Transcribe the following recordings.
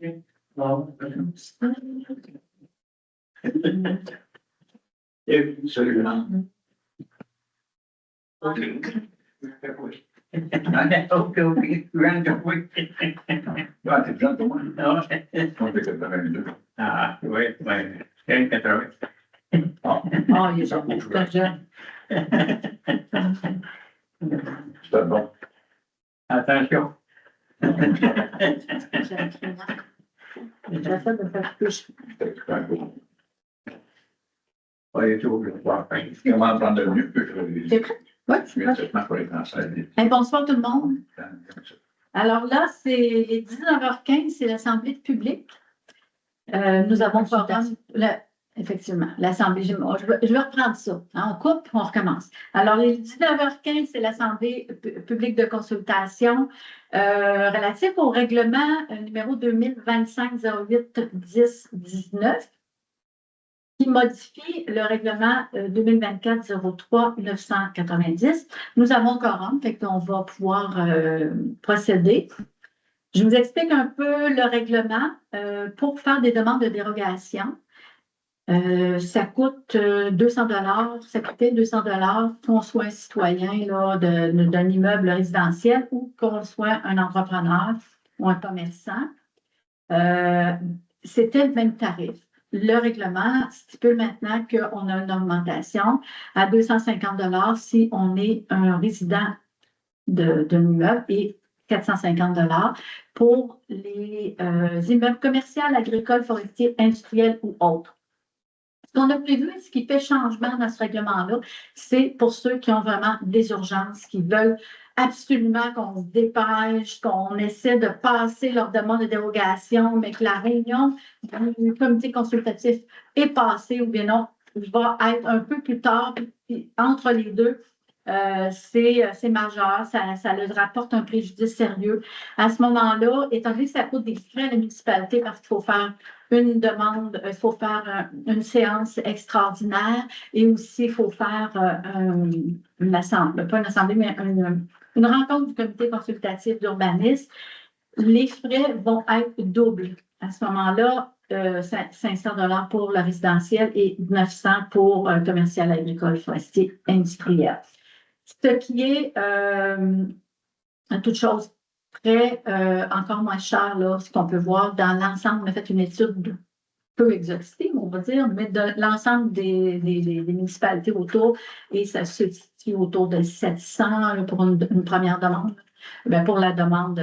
Salut. Ok. Ah, t'es bien, toi? Non. On fait 82. Ah, oui. 80. Ah, il est jeune, très jeune. C'est bon. Attention. J'essaie de faire plus. Oui, tu veux voir. Comment prendre le mieux que C'est prêt? Oui, je vais traitement pour les cancers. bonsoir tout le monde. Alors là, c'est les 19h15, c'est l'Assemblée de public. Nous avons effectivement, l'Assemblée. Je vais reprendre ça. Hein, on coupe, on recommence. Alors, les 19h15, c'est l'Assemblée publique de consultation relative au règlement numéro 2025-08-10-19 qui modifie le règlement 2024-03-990. Nous avons quorum, fait qu'on va pouvoir procéder. Je vous explique un peu le règlement pour faire des demandes de dérogation. Ça coûte 200 $, ça coûtait 200 $ qu'on soit un citoyen là, d'un immeuble résidentiel ou qu'on soit un entrepreneur ou un commerçant. C'était le même tarif. Le règlement stipule maintenant qu'on a une augmentation à 250 $ si on est un résident d'un immeuble et 450 $ pour les immeubles commerciaux, agricoles, forestiers, industriels ou autres. Ce qu'on a prévu, ce qui fait changement dans ce règlement-là, c'est pour ceux qui ont vraiment des urgences, qui veulent absolument qu'on se dépêche, qu'on essaie de passer leur demande de dérogation, mais que la réunion du comité consultatif est passée ou bien non, va être un peu plus tard. Puis, entre les deux, c'est majeur, ça leur rapporte un préjudice sérieux. À ce moment-là, étant donné que ça coûte des frais à la municipalité parce qu'il faut faire une demande, il faut faire une séance extraordinaire et aussi il faut faire une assemblée, pas une assemblée, mais une rencontre du comité consultatif d'urbanisme. Les frais vont être doubles. À ce moment-là, 500 $ pour le résidentiel et 900 $ pour commercial, agricole, forestier, industriel. Ce qui est, à toute chose près, encore moins cher, là, ce qu'on peut voir dans l'ensemble. On a fait une étude peu exhaustive, on va dire, mais de l'ensemble des municipalités autour, et ça se situe autour de 700 là, pour une première demande. Bien, pour la demande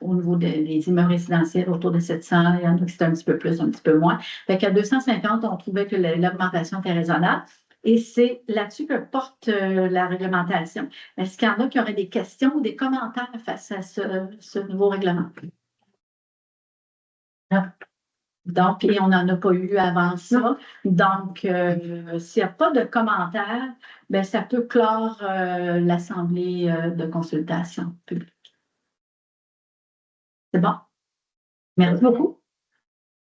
au niveau des immeubles résidentiels, autour de 700, il y en a qui c'est un petit peu plus, un petit peu moins. Fait qu'à 250, on trouvait que l'augmentation était raisonnable. Et c'est là-dessus que porte la réglementation. Est-ce qu'il y en a qui auraient des questions ou des commentaires face à ce nouveau règlement? Non. Donc, et on n'en a pas eu avant ça. Donc, s'il n'y a pas de commentaires, bien, ça peut clore l'Assemblée de consultation publique. C'est bon? Merci beaucoup.